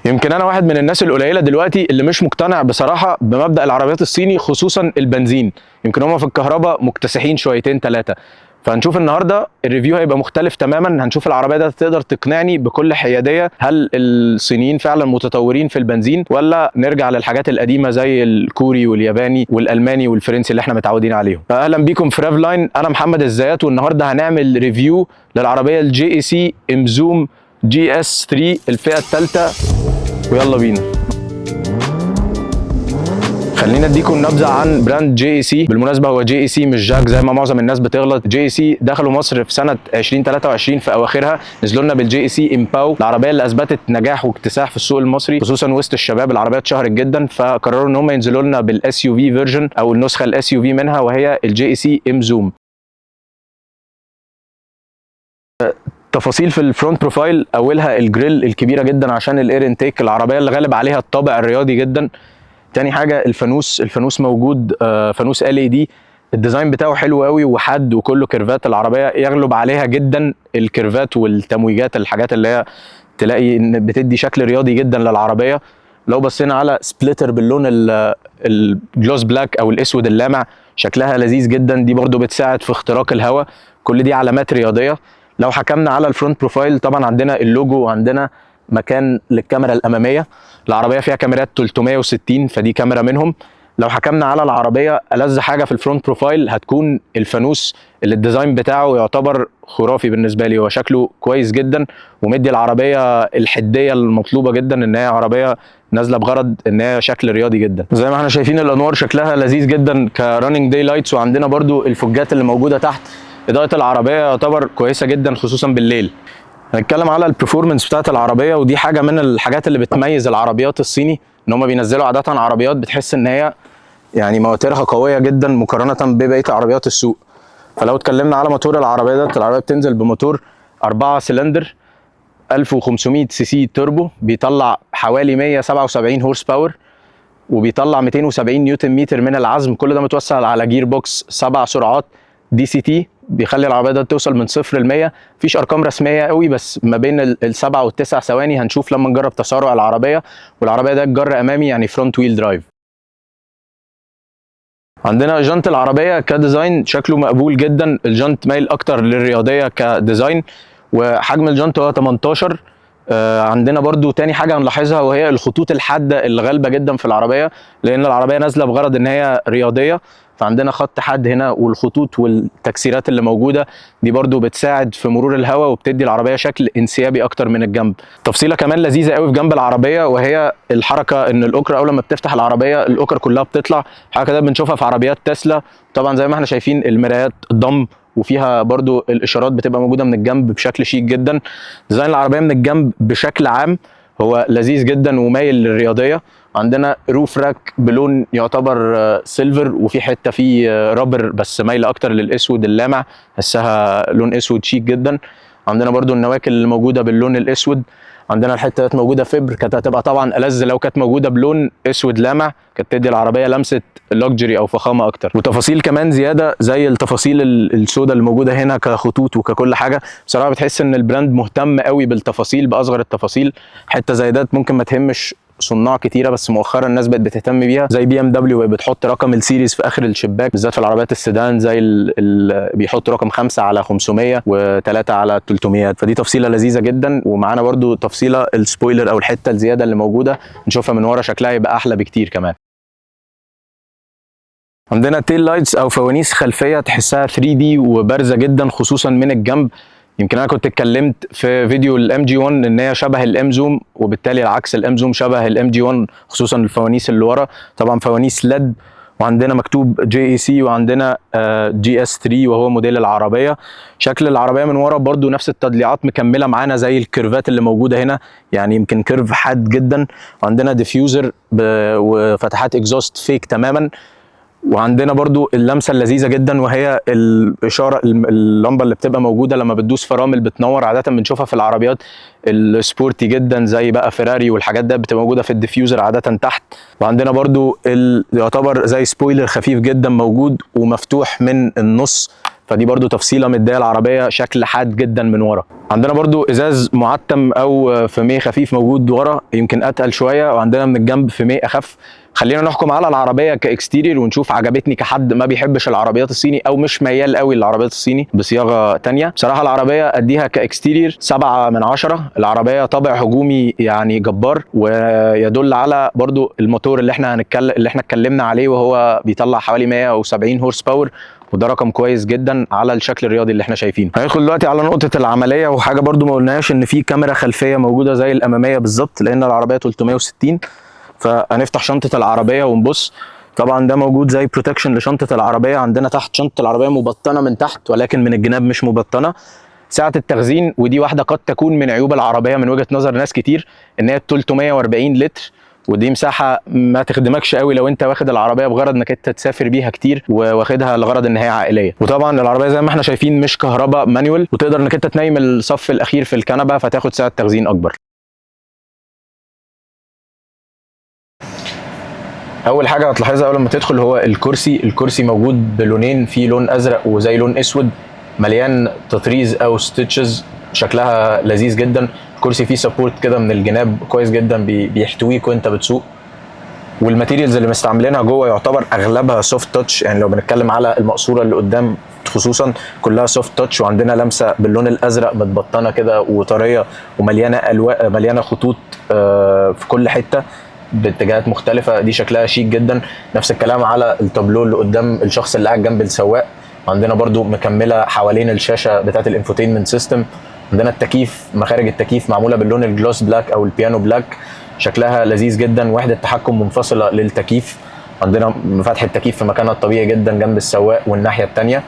يمكن انا واحد من الناس القليله دلوقتي اللي مش مقتنع بصراحه بمبدأ العربيات الصيني، خصوصا البنزين. يمكن هم في الكهرباء مكتسحين شويتين ثلاثه. فهنشوف النهارده الريفيو هيبقى مختلف تماما. هنشوف العربيه ده تقدر تقنعني بكل حياديه هل الصينيين فعلا متطورين في البنزين، ولا نرجع للحاجات القديمه زي الكوري والياباني والالماني والفرنسي اللي احنا متعودين عليهم. فاهلا بيكم في ريفلاين، انا محمد الزيات، والنهارده هنعمل ريفيو للعربيه الجي اي سي امزوم جي اس 3 الفئه الثالثه، ويلا بينا. خلينا اديكم نبذه عن براند جي اي سي. بالمناسبه هو جي اي سي مش جاك زي ما معظم الناس بتغلط. جي اي سي دخلوا مصر في سنه 2023 في اواخرها، نزلوا لنا بالجي اي سي امباو، العربيه اللي اثبتت نجاح واكتساح في السوق المصري خصوصا وسط الشباب. العربيه اتشهرت جدا، فقرروا ان هم ينزلوا لنا بالاس يو في فيرجن او النسخه الاس يو في منها، وهي الجي اي سي امزوم. تفاصيل في الفرونت بروفايل، اولها الجريل الكبيره جدا عشان الاير انتيك، العربيه اللي غالب عليها الطابع الرياضي جدا. تاني حاجه الفانوس موجود، فانوس ال اي دي. الديزاين بتاعه حلو قوي وحد وكله كيرفات. العربيه يغلب عليها جدا الكيرفات والتمويجات، الحاجات اللي هي تلاقي ان بتدي شكل رياضي جدا للعربيه. لو بصينا على سبليتر باللون الجلوس بلاك او الاسود اللامع، شكلها لذيذ جدا، دي برضو بتساعد في اختراق الهواء. كل دي علامات رياضيه. لو حكمنا على الفرونت بروفايل، طبعا عندنا اللوجو وعندنا مكان للكاميرا الاماميه. العربيه فيها كاميرات 360، فدي كاميرا منهم. لو حكمنا على العربيه، ألذ حاجه في الفرونت بروفايل هتكون الفانوس اللي الديزاين بتاعه يعتبر خرافي بالنسبه لي. هو شكله كويس جدا ومدي العربيه الحديه المطلوبه جدا، ان هي عربيه نازله بغرض ان هي شكل رياضي جدا. زي ما احنا شايفين الانوار شكلها لذيذ جدا كراننج داي لايتس، وعندنا برضو الفوجات اللي موجوده تحت. اضاءه العربيه يعتبر كويسه جدا خصوصا بالليل. هنتكلم على البرفورمانس بتاعت العربيه، ودي حاجه من الحاجات اللي بتميز العربيات الصيني، ان هم بينزلوا عاده عربيات بتحس ان هي يعني مواترها قويه جدا مقارنه ببقيه عربيات السوق. فلو اتكلمنا على موتور العربيه ده، العربيه بتنزل بموتور 4 سلندر 1500 سي سي توربو، بيطلع حوالي 177 هورس باور، وبيطلع 270 نيوتن متر من العزم. كل ده متوصل على جير بوكس 7 سرعات دي سي تي، بيخلي العربيه ده توصل من 0 ل 100. مفيش ارقام رسميه قوي، بس ما بين السبع والتسع ثواني. هنشوف لما نجرب تسارع العربيه. والعربيه ده الجر امامي يعني فرونت ويل درايف. عندنا جنط العربيه كديزاين شكله مقبول جدا. الجنط مايل اكتر للرياضيه كديزاين، وحجم الجنط هو 18. عندنا برضو تاني حاجه هنلاحظها، وهي الخطوط الحاده اللي غالبه جدا في العربيه، لان العربيه نازله بغرض ان هي رياضيه. فعندنا خط حاد هنا، والخطوط والتكسيرات اللي موجوده دي برضو بتساعد في مرور الهواء، وبتدي العربيه شكل انسيابي اكتر من الجنب. تفصيله كمان لذيذه قوي في جنب العربيه، وهي الحركه ان الاكر اول ما بتفتح العربيه الاكر كلها بتطلع. حاجه كده بنشوفها في عربيات تسلا. طبعا زي ما احنا شايفين المرايات ضم، وفيها برضو الاشارات بتبقى موجوده من الجنب بشكل شيك جدا. ديزاين العربيه من الجنب بشكل عام هو لذيذ جدا ومايل للرياضيه. عندنا روف راك بلون يعتبر سيلفر، وفي حته فيه رابر بس مايله اكتر للاسود اللامع، حسها لون اسود شيك جدا. عندنا برضو النواكل اللي موجوده باللون الاسود. عندنا الحته دي موجوده فبر، كانت هتبقى طبعا ألذ لو كانت موجوده بلون اسود لامع، كانت تدي العربيه لمسه لوكجري او فخامه اكتر. وتفاصيل كمان زياده زي التفاصيل السوداء اللي موجوده هنا كخطوط وككل حاجه. بصراحه بتحس ان البراند مهتم قوي بالتفاصيل، باصغر التفاصيل. حته زي ده ممكن ما تهمش صناع كتيره، بس مؤخرا الناس بقت بتهتم بيها، زي بي ام دبليو بتحط رقم السيريز في اخر الشباك، بالذات في العربيات السيدان، زي بيحط رقم 5 على 500 و3 على 300. فدي تفصيله لذيذه جدا. ومعانا برضو تفصيله السبويلر او الحته الزياده اللي موجوده، نشوفها من ورا شكلها يبقى احلى بكتير كمان. عندنا تيل لايتس او فوانيس خلفيه تحسها 3 دي وبارزه جدا خصوصا من الجنب. يمكن انا كنت اتكلمت في فيديو الام جي 1 ان هي شبه الام زوم، وبالتالي العكس الام زوم شبه الام جي 1 خصوصا الفوانيس اللي ورا. طبعا فوانيس ليد، وعندنا مكتوب جي اي سي، وعندنا جي اس 3 وهو موديل العربيه. شكل العربيه من ورا برضو نفس التضليعات مكمله معانا زي الكيرفات اللي موجوده هنا، يعني يمكن كيرف حاد جدا. وعندنا ديفيوزر وفتحات اكزوست فيك تماما. وعندنا برضو اللمسه اللذيذه جدا، وهي الاشاره اللمبه اللي بتبقى موجوده لما بتدوس فرامل بتنور. عاده بنشوفها في العربيات السبورتي جدا زي بقى فيراري والحاجات ده، بتبقى موجوده في الديفيوزر عاده تحت. وعندنا برضو يعتبر زي سبويلر خفيف جدا موجود ومفتوح من النص، فدي برضو تفصيله مديه العربيه شكل حاد جدا من ورا. عندنا برضو ازاز معتم او فيميه خفيف موجود ورا، يمكن اتقل شويه، وعندنا من الجنب فيميه اخف. خلينا نحكم على العربيه كاكستيرير ونشوف عجبتني كحد ما بيحبش العربيات الصيني او مش ميال قوي للعربيات الصيني بصياغه تانية. بصراحه العربيه اديها كاكستيرير 7/10. العربيه طابع هجومي يعني جبار، ويدل على برضو الموتور اللي احنا اتكلمنا عليه، وهو بيطلع حوالي 170 هورس باور، وده رقم كويس جدا على الشكل الرياضي اللي احنا شايفينه. هندخل دلوقتي على نقطه العمليه، وحاجه برضو ما قلناهاش ان في كاميرا خلفيه موجوده زي الاماميه بالظبط، لان العربيه 360. فهنفتح شنطه العربيه ونبص. طبعا ده موجود زي بروتكشن لشنطه العربيه. عندنا تحت شنطه العربيه مبطنه من تحت، ولكن من الجناب مش مبطنه. سعه التخزين، ودي واحده قد تكون من عيوب العربيه من وجهه نظر ناس كتير، ان هي 340 لتر، ودي مساحه ما تخدمكش قوي لو انت واخد العربيه بغرض انك انت تسافر بيها كتير، وواخدها لغرض ان هي عائليه. وطبعا العربيه زي ما احنا شايفين مش كهرباء مانيوال، وتقدر انك انت تنيم الصف الاخير في الكنبه فتاخد سعه تخزين اكبر. اول حاجه هتلاحظها اول ما تدخل هو الكرسي موجود بلونين، في لون ازرق وزي لون اسود، مليان تطريز او ستيتشز، شكلها لذيذ جدا. الكرسي فيه سبورت كده من الجناب كويس جدا، بيحتويك وانت بتسوق. والماتيريالز اللي مستعملينها جوه يعتبر اغلبها سوفت تاتش، يعني لو بنتكلم على المقصوره اللي قدام خصوصا كلها سوفت تاتش، وعندنا لمسه باللون الازرق متبطنه كده وطريه ومليانه مليانه خطوط في كل حته باتجاهات مختلفه، دي شكلها شيك جدا. نفس الكلام على التابلو اللي قدام الشخص اللي قاعد جنب السواق. عندنا برضو مكمله حوالين الشاشه بتاعه الانفوتينمنت سيستم. عندنا التكييف، مخارج التكييف معموله باللون الجلوس بلاك او البيانو بلاك، شكلها لذيذ جدا. وحده تحكم منفصله للتكييف، عندنا فتح التكييف في مكانها الطبيعي جدا جنب السواق والناحيه الثانيه.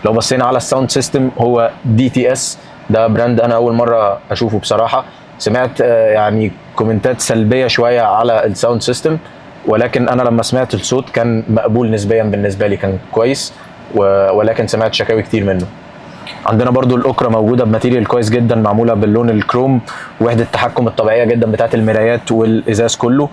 لو بصينا على الساوند سيستم هو DTS، ده براند انا اول مره اشوفه بصراحه. سمعت يعني كومنتات سلبيه شويه على الساوند سيستم، ولكن انا لما سمعت الصوت كان مقبول نسبيا بالنسبه لي، كان كويس، ولكن سمعت شكاوي كتير منه. عندنا برضو الاوكرا موجوده بماتيريال كويس جدا، معموله باللون الكروم، وحده التحكم الطبيعيه جدا بتاعه المرايات والازاز كله.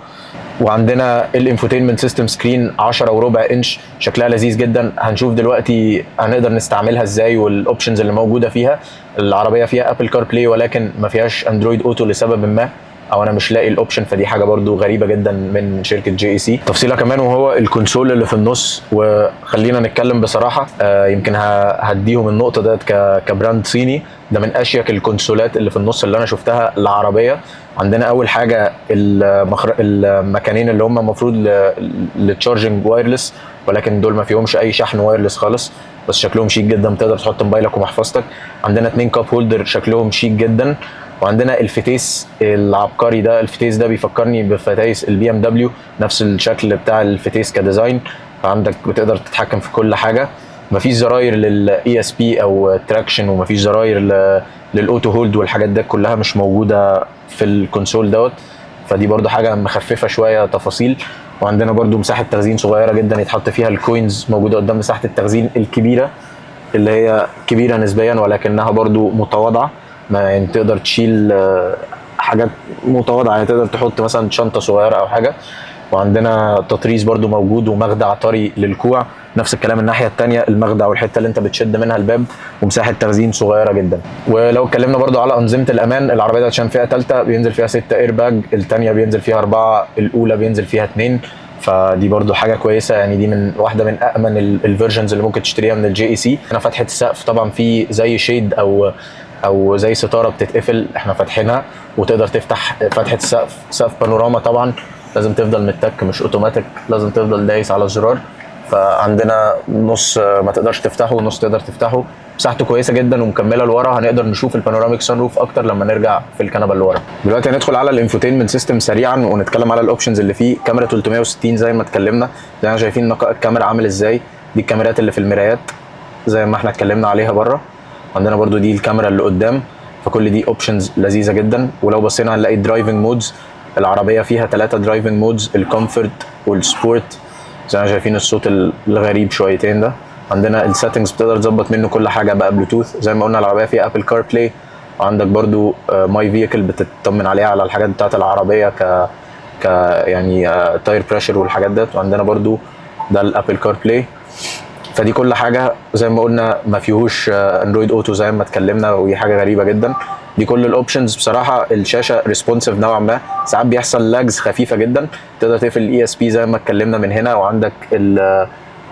وعندنا الانفوتينمنت سيستم سكرين 10.25 انش، شكلها لذيذ جدا. هنشوف دلوقتي هنقدر نستعملها ازاي والاوبشنز اللي موجوده فيها. العربيه فيها ابل كار بلاي ولكن ما فيهاش اندرويد اوتو لسبب ما، او انا مش لاقي الاوبشن، فدي حاجه برضو غريبه جدا من شركه JEC. تفصيله كمان وهو الكونسول اللي في النص، وخلينا نتكلم بصراحه يمكن هديهم النقطه ديت كبراند صيني، ده من اشيك الكونسولات اللي في النص اللي انا شفتها العربيه. عندنا اول حاجه المكانين اللي هم المفروض للتشارجنج وايرلس، ولكن دول ما فيهمش اي شحن وايرلس خالص، بس شكلهم شيك جدا، تقدر تحط موبايلك ومحفظتك. عندنا 2 كاب هولدر شكلهم شيك جدا. وعندنا الفتيس العبقري ده، الفتيس ده بيفكرني بفتايس BMW، نفس الشكل بتاع الفتيس كديزاين، فعندك بتقدر تتحكم في كل حاجه. مفيش زراير للاي اس بي او تراكشن، ومفيش زراير للاوتو هولد، والحاجات دي كلها مش موجوده في الكونسول دوت، فدي برضو حاجه مخففه شويه تفاصيل. وعندنا برضو مساحه تخزين صغيره جدا يتحط فيها الكوينز، موجوده قدام مساحه التخزين الكبيره اللي هي كبيره نسبيا ولكنها برضو متواضعه، ما يعني تقدر تشيل حاجات متواضعه، يعني تقدر تحط مثلا شنطه صغيره او حاجه. وعندنا تطريز برضو موجود ومخدع طري للكوع، نفس الكلام الناحيه الثانيه، المخدع والحته اللي انت بتشد منها الباب، ومساحه تخزين صغيره جدا. ولو اتكلمنا برضو على انظمه الامان، العربيه دي عشان فيها ثالثه بينزل فيها 6 اير باج، الثانيه بينزل فيها 4، الاولى بينزل فيها 2، فدي برضو حاجه كويسه، يعني دي من واحده من امن الفيرجنز اللي ممكن تشتريها من JEC. هنا فتحه السقف طبعا في زي شيد او زي ستاره بتتقفل، احنا فاتحينها وتقدر تفتح فتحه السقف. سقف بانوراما طبعا لازم تفضل متك، مش اوتوماتيك، لازم تفضل دايس على الزرار. فعندنا نص ما تقدرش تفتحه ونص تقدر تفتحه، مساحته كويسه جدا ومكمله لورا. هنقدر نشوف البانوراميك سان روف اكتر لما نرجع في الكنبه اللي ورا. دلوقتي هندخل على الانفوتينمنت سيستم سريعا ونتكلم على الاوبشنز اللي فيه. كاميرا 360 زي ما اتكلمنا، زي ما شايفين نقاء الكاميرا عامل ازاي، دي الكاميرات اللي في المرايات زي ما احنا اتكلمنا عليها بره. عندنا برضو دي الكاميرا اللي قدام، فكل دي اوبشنز لذيذه جدا. ولو بصينا هنلاقي درايفنج مودز، العربيه فيها 3 درايفنج مودز، الكومفورت والسبورت، زي ما شايفين الصوت الغريب شويتين ده. عندنا السيتنجز بتقدر تظبط منه كل حاجه بقى بلوتوث، زي ما قلنا العربيه فيها ابل كار بلاي. وعندك برضو ماي فيكل بتطمن عليها على الحاجات بتاعت العربيه يعني تاير بريشر والحاجات ديت. وعندنا برضو ده الابل كار بلاي. فدي كل حاجه زي ما قلنا ما فيهوش اندرويد اوتو زي ما اتكلمنا، ودي حاجه غريبه جدا. دي كل الاوبشنز. بصراحه الشاشه ريسبونسيف نوعا ما، ساعات بيحصل لاجز خفيفه جدا، تقدر تقفل الاي اس بي زي ما اتكلمنا من هنا، وعندك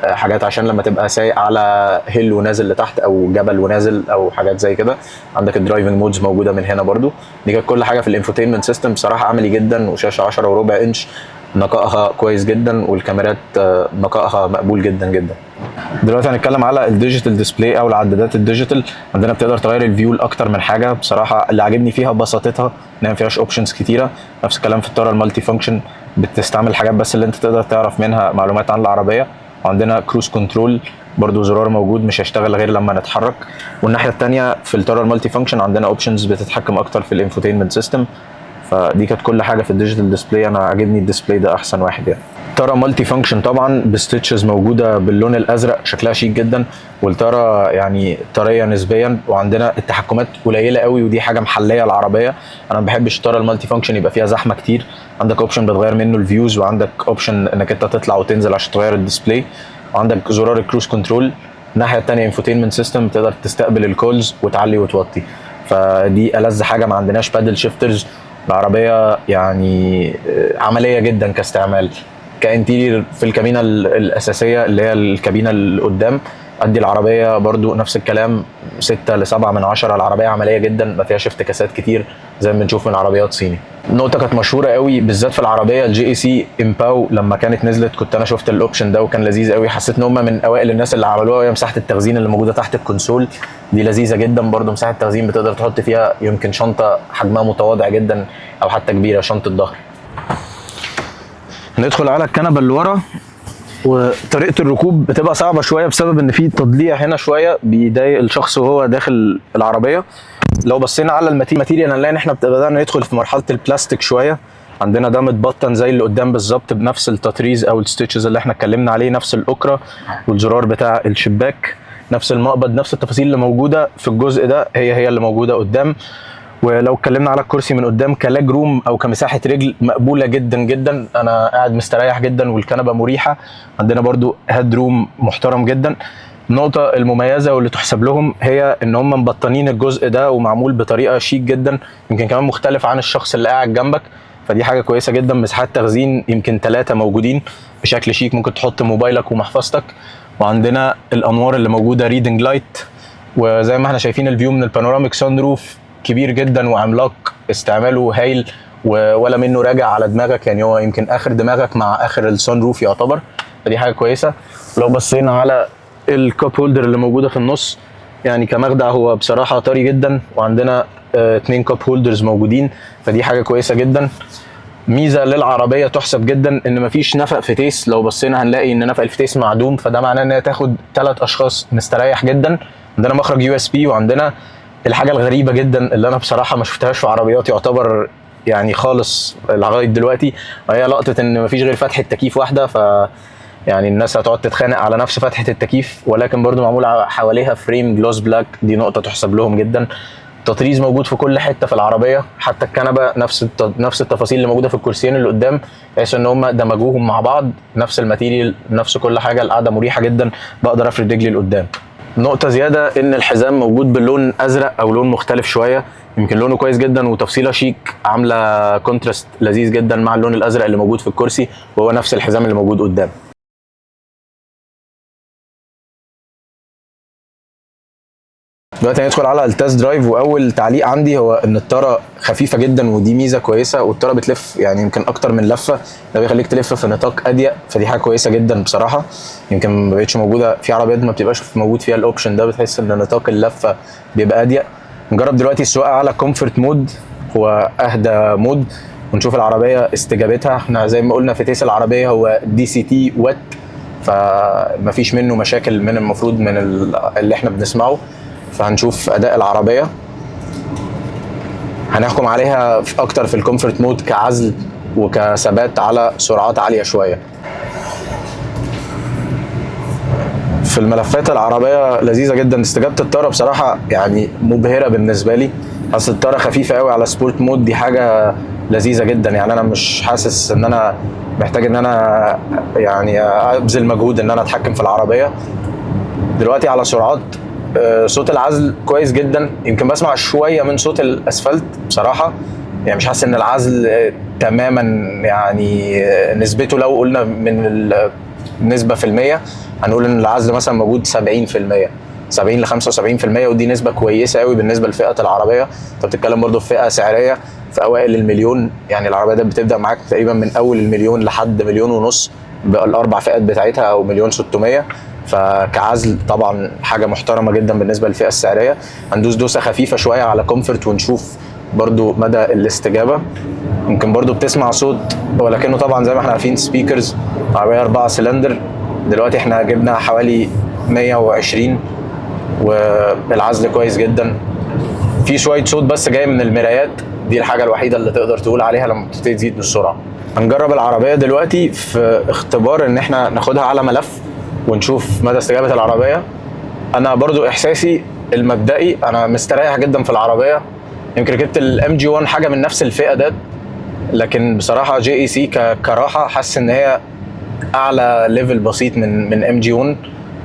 حاجات عشان لما تبقى سايق على هيل ونازل لتحت او جبل ونازل او حاجات زي كده. عندك الدرايفنج مودز موجوده من هنا برضو. دي كانت كل حاجه في الانفوتينمنت سيستم، بصراحه عملي جدا، وشاشه 10 وربع انش نقائها كويس جدا، والكاميرات نقائها مقبول جدا جدا. دلوقتي هنتكلم على الديجيتال ديسبلاي او العدادات الديجيتال. عندنا بتقدر تغير الفيو لاكتر من حاجه، بصراحه اللي عاجبني فيها بساطتها انها ما فيهاش اوبشنز كتيره. نفس الكلام في الطاره المالتي فانكشن، بتستعمل حاجات بس اللي انت تقدر تعرف منها معلومات عن العربيه. وعندنا كروز كنترول برضو زرار موجود مش هيشتغل غير لما نتحرك. والناحيه الثانيه في الطاره المالتي فانكشن عندنا اوبشنز بتتحكم اكتر في الانفوتينمنت سيستم. فدي كانت كل حاجه في الديجيتال ديسبلاي، انا عاجبني الديسبلاي ده احسن واحد يعني. طاره مالتي فانكشن طبعا بستيتشز موجوده باللون الازرق، شكلها شيك جدا، والطاره يعني طريه نسبيا، وعندنا التحكمات قليله قوي، ودي حاجه محليه العربيه. انا ما بحبش الطاره المالتي فانكشن يبقى فيها زحمه كتير. عندك اوبشن بتغير منه الفيوز، وعندك اوبشن انك انت تطلع وتنزل عشان تغير الديسبلاي، وعندك زرار الكروز كنترول. الناحيه الثانيه انفوتينمنت سيستم، تقدر تستقبل الكولز وتعلي وتوطي. فدي ألذ حاجه، ما عندناش بادل شيفترز. العربيه يعني عمليه جدا كاستعمال. كانتيرير في الكابينه الاساسيه اللي هي الكابينه اللي قدام، ادي العربيه برضو نفس الكلام 6 ل 7 من 10. العربيه عمليه جدا، ما فيهاش افتكاسات كتير زي ما بنشوف من عربيات صيني. نقطه كانت مشهوره قوي بالذات في العربيه الجي اي سي امباو، لما كانت نزلت كنت انا شفت الاوبشن ده وكان لذيذ قوي. حسيت ان هم من اوائل الناس اللي عملوها، وهي مساحه التخزين اللي موجوده تحت الكونسول دي لذيذه جدا برضو. مساحه التخزين بتقدر تحط فيها يمكن شنطه حجمها متواضع جدا او حتى كبيره، شنطه ظهر. ندخل على الكنبه اللي ورا، وطريقه الركوب بتبقى صعبه شويه بسبب ان في تضليع هنا شويه بيضايق الشخص وهو داخل العربيه. لو بصينا على الماتيريال هنلاقي ان احنا بدانا ندخل في مرحله البلاستيك شويه. عندنا ده متبطن زي اللي قدام بالظبط، بنفس التطريز او الستيتشز اللي احنا اتكلمنا عليه، نفس الاكره والزرار بتاع الشباك، نفس المقبض، نفس التفاصيل اللي موجوده في الجزء ده هي اللي موجوده قدام. ولو اتكلمنا على الكرسي من قدام كلاج روم او كمساحه رجل، مقبوله جدا جدا، انا قاعد مستريح جدا والكنبه مريحه. عندنا برضو هيد روم محترم جدا. النقطه المميزه واللي تحسب لهم هي ان هم مبطنين الجزء ده ومعمول بطريقه شيك جدا، يمكن كمان مختلف عن الشخص اللي قاعد جنبك، فدي حاجه كويسه جدا. مساحات تخزين يمكن 3 موجودين بشكل شيك، ممكن تحط موبايلك ومحفظتك. وعندنا الانوار اللي موجوده ريدنج لايت، وزي ما احنا شايفين الفيو من البانوراميك سان روف كبير جدا وعملاق، استعماله هايل ولا منه راجع على دماغك، يعني هو يمكن اخر دماغك مع اخر السان روف يعتبر، فدي حاجه كويسه. لو بصينا على الكاب هولدر اللي موجوده في النص، يعني كمخدع هو بصراحه طري جدا، وعندنا 2 كاب هولدرز موجودين، فدي حاجه كويسه جدا. ميزه للعربيه تحسب جدا ان مفيش نفق فتيس. لو بصينا هنلاقي ان نفق الفتيس معدوم، فده معناه ان هي تاخد 3 اشخاص مستريح جدا. عندنا مخرج يو اس بي، وعندنا الحاجه الغريبه جدا اللي انا بصراحه ما شفتهاش في عربيات يعتبر يعني خالص لغايه دلوقتي، وهي لقطه ان مفيش غير فتحه تكييف واحده. ف يعني الناس هتقعد تتخانق على نفس فتحه التكييف، ولكن برضو معمول حواليها فريم جلوس بلاك، دي نقطه تحسب لهم جدا. التطريز موجود في كل حته في العربيه، حتى الكنبه نفس التفاصيل اللي موجوده في الكرسيين اللي قدام، بحيث ان هم دمجوهم مع بعض، نفس الماتيريال نفس كل حاجه. القعده مريحه جدا، بقدر افرد رجلي لقدام. نقطه زياده ان الحزام موجود باللون ازرق او لون مختلف شويه، يمكن لونه كويس جدا وتفصيله شيك، عامله كونتراست لذيذ جدا مع اللون الازرق اللي موجود في الكرسي، وهو نفس الحزام اللي موجود قدام. دلوقتي هندخل على التست درايف، واول تعليق عندي هو ان الطاره خفيفه جدا، ودي ميزه كويسه، والطاره بتلف يعني يمكن اكتر من لفه، ده بيخليك تلف في نطاق اضيق، فدي حاجه كويسه جدا بصراحه. يمكن ما بقتش موجوده في عربيات، ما بتبقاش موجود فيها الاوبشن ده، بتحس ان نطاق اللفه بيبقى اضيق. نجرب دلوقتي السواقه على كومفورت مود، هو اهدى مود، ونشوف العربيه استجابتها. احنا زي ما قلنا فتيس العربيه هو دي سي تي وات، فمفيش منه مشاكل من المفروض من اللي احنا بنسمعه. فهنشوف اداء العربيه، هنحكم عليها اكتر في الكومفورت مود كعزل وكثبات على سرعات عاليه شويه. في الملفات العربيه لذيذه جدا، استجابه الطاره بصراحه يعني مبهره بالنسبه لي. اصل الطاره خفيفه قوي على سبورت مود، دي حاجه لذيذه جدا، يعني انا مش حاسس ان انا محتاج ان انا يعني ابذل مجهود ان انا اتحكم في العربيه. دلوقتي على سرعات صوت العزل كويس جدا، يمكن بسمع شويه من صوت الاسفلت بصراحه، يعني مش حاسس ان العزل تماما يعني نسبته لو قلنا من النسبه في المية هنقول ان العزل مثلا موجود 70%، 70 ل 75%، ودي نسبه كويسه قوي بالنسبه لفئه العربيه. انت بتتكلم برضه في فئه سعريه في اوائل المليون، يعني العربيه دي بتبدا معاك تقريبا من اول المليون لحد مليون ونص بالاربع فئات بتاعتها او مليون 600. فكعزل طبعا حاجه محترمه جدا بالنسبه للفئه السعريه. هندوس دوسه خفيفه شويه على كومفورت ونشوف برضو مدى الاستجابه. ممكن برضو بتسمع صوت، ولكنه طبعا زي ما احنا عارفين سبيكرز، عربيه 4 سلندر. دلوقتي احنا جبنا حوالي 120 والعزل كويس جدا. في شويه صوت بس جاي من المرايات، دي الحاجه الوحيده اللي تقدر تقول عليها لما بتبتدي تزيد بالسرعه. هنجرب العربيه دلوقتي في اختبار ان احنا ناخدها على ملف ونشوف مدى استجابه العربيه. انا برضو احساسي المبدئي انا مستريح جدا في العربيه. يمكن ركبت الام جي 1 حاجه من نفس الفئه ده، لكن بصراحه جي اي سي كراحه حاسس ان هي اعلى ليفل بسيط من ام جي 1.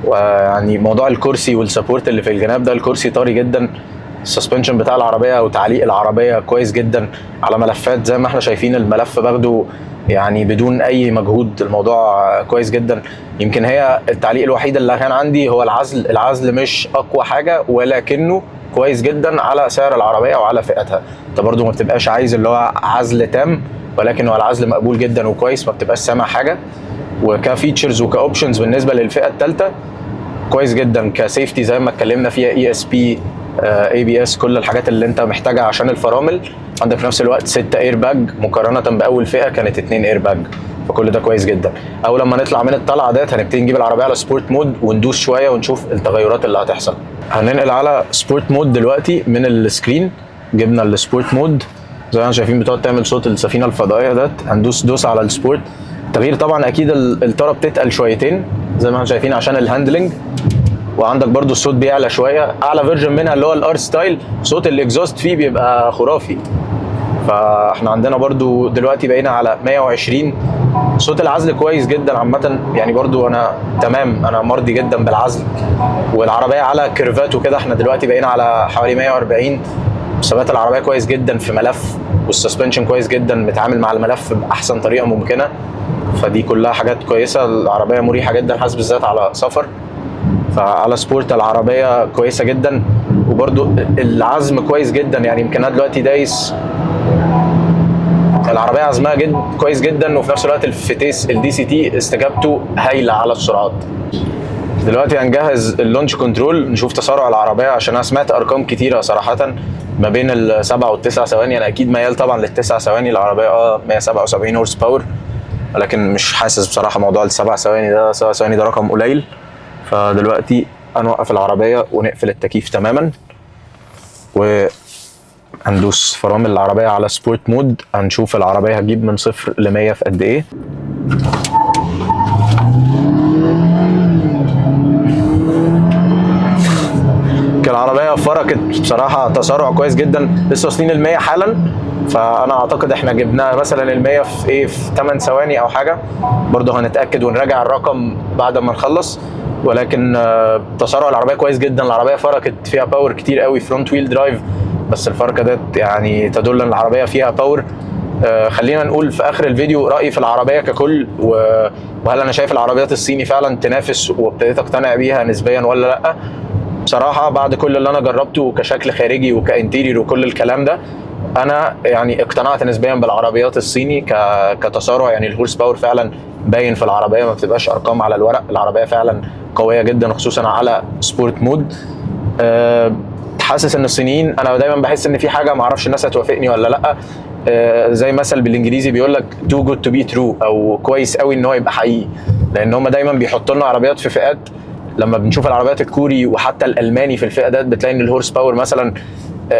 ويعني موضوع الكرسي والسبورت اللي في الجناب ده، الكرسي طري جدا، السسبنشن بتاع العربيه وتعليق العربيه كويس جدا على ملفات زي ما احنا شايفين. الملف باخده يعني بدون اي مجهود، الموضوع كويس جدا. يمكن هي التعليق الوحيد اللي كان عندي هو العزل مش اقوى حاجه، ولكنه كويس جدا على سعر العربيه وعلى فئتها. انت برضو ما بتبقاش عايز اللي هو عزل تام، ولكن هو العزل مقبول جدا وكويس، ما بتبقاش سامع حاجه. وكفيتشرز وكاوبشنز بالنسبه للفئه الثالثه كويس جدا. كسيفتي زي ما اتكلمنا فيها اي اس بي، اي بي اس، كل الحاجات اللي انت محتاجها عشان الفرامل. عندك في نفس الوقت 6 اير باج مقارنه باول فئه كانت 2 اير باج، فكل ده كويس جدا. او لما نطلع من الطلعه ديت هنبتدي نجيب العربيه على سبورت مود وندوس شويه ونشوف التغيرات اللي هتحصل. هننقل على سبورت مود دلوقتي من السكرين. جبنا السبورت مود زي ما شايفين بتقعد تعمل صوت السفينه الفضائيه ديت. هندوس على السبورت. التغيير طبعا اكيد الطاره بتتقل شويتين زي ما احنا شايفين عشان الهاندلنج، وعندك برضو الصوت بيعلى شويه. اعلى فيرجن منها اللي هو الار ستايل، صوت الاكزوست فيه بيبقى خرافي. فاحنا عندنا برضو دلوقتي بقينا على 120. صوت العزل كويس جدا عامه، يعني برضو انا تمام، انا مرضي جدا بالعزل. والعربيه على كيرفات وكده، احنا دلوقتي بقينا على حوالي 140. ثبات العربيه كويس جدا في ملف، والسسبنشن كويس جدا، متعامل مع الملف باحسن طريقه ممكنه. فدي كلها حاجات كويسه. العربيه مريحه جدا، حاسس بالذات على سفر. فعلى سبورت العربيه كويسه جدا، وبرده العزم كويس جدا. يعني يمكن انا دلوقتي دايس العربيه عزمها كويس جدا، وفي نفس الوقت الفتيس الدي سي تي استجابته هايله على السرعات. دلوقتي هنجهز اللونش كنترول نشوف تسارع العربيه، عشان انا سمعت ارقام كتيره صراحه ما بين ال7 وال9 ثواني. انا اكيد ميال طبعا لل9 ثواني. العربيه 177 هورس باور، ولكن مش حاسس بصراحه موضوع ال7 ثواني ده. 7 ثواني ده رقم قليل. فدلوقتي هنوقف العربيه ونقفل التكييف تماما، وهندوس فرامل العربيه على سبورت مود. هنشوف العربيه هتجيب من 0 ل 100 في قد ايه. العربيه فرقت بصراحه تسارع كويس جدا. لسه واصلين ال 100 حالا، فانا اعتقد احنا جبنا مثلا ال 100 في ايه، في 8 ثواني او حاجه. برضه هنتاكد ونراجع الرقم بعد ما نخلص. ولكن تسارع العربيه كويس جدا. العربيه فرقت فيها باور كتير قوي، فرونت ويل درايف، بس الفرقه ديت يعني تدل ان العربيه فيها باور. خلينا نقول في اخر الفيديو رايي في العربيه ككل، وهل انا شايف العربيات الصيني فعلا تنافس وابتديت اقتنع بيها نسبيا ولا لا. بصراحه بعد كل اللي انا جربته كشكل خارجي وكانتيريور وكل الكلام ده، انا يعني اقتنعت نسبيا بالعربيات الصيني كتسارع. يعني الهورس باور فعلا باين في العربيه، ما بتبقاش ارقام على الورق. العربيه فعلا قويه جدا، خصوصا على سبورت مود. حاسس ان الصينيين، انا دايما بحس ان في حاجه ما اعرفش الناس هتوافقني ولا لا، زي مثل بالانجليزي بيقول لك too good to be true، او كويس قوي ان هو يبقى حقيقي. لان هم دايما بيحطوا لنا عربيات في فئات. لما بنشوف العربيات الكوري وحتى الالماني في الفئه ده، بتلاقي ان الهورس باور مثلا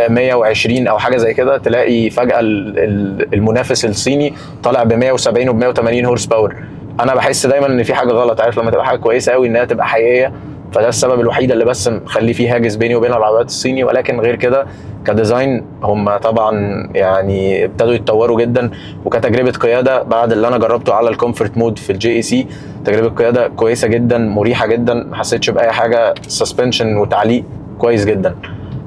120 او حاجه زي كده، تلاقي فجاه المنافس الصيني طالع ب 170 وب 180 هورس باور. انا بحس دايما ان في حاجه غلط. عارف لما تبقى حاجه كويسه قوي انها تبقى حقيقيه، فده السبب الوحيد اللي بس مخلي فيه هاجس بيني وبين العربيات الصيني. ولكن غير كده كديزاين هم طبعا يعني ابتدوا يتطوروا جدا، وكتجربه قياده بعد اللي انا جربته على الكومفورت مود في الجي اي سي، تجربه قياده كويسه جدا مريحه جدا، ما حسيتش باي حاجه، سسبنشن وتعليق كويس جدا.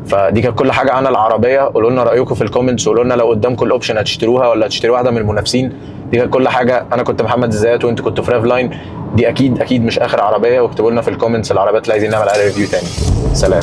فدي كانت كل حاجه عن العربيه. قولوا لنا رايكم في الكومنتس، وقولوا لنا لو قدامكم الاوبشن هتشتروها ولا هتشتروا واحده من المنافسين. دي كانت كل حاجه. انا كنت محمد الزيات وانتوا كنتوا في ريفلاين. دي اكيد مش اخر عربيه، واكتبوا لنا في الكومنتس العربيات اللي عايزين نعمل عليها ريفيو تاني. سلام.